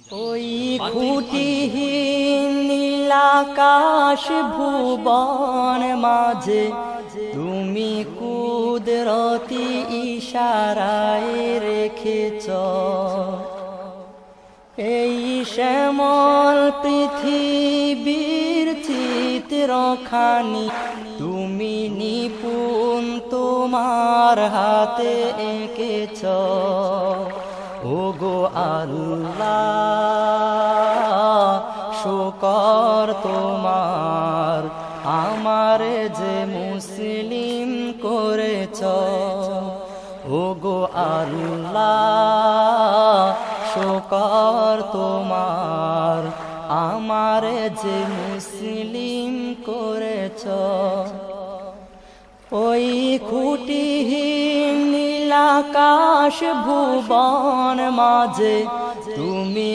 ওই খুঁটিহীন নীলাকাশ ভুবন মাঝে তুমি কুদরতি ইশারায় রেখেছ এই শ্যামল পৃথিবীর চিত্রখানি তুমি নিপুণ তোমার হাতে এঁকেছ ওগো আল্লাহ শুকর তোমার আমার যে মুসলিম করেছ ওগো আল্লাহ শুকর তোমার আমার যে মুসলিম করেছ ওই খুঁটিহীন নীলাকাশ ভুবন মাঝে তুমি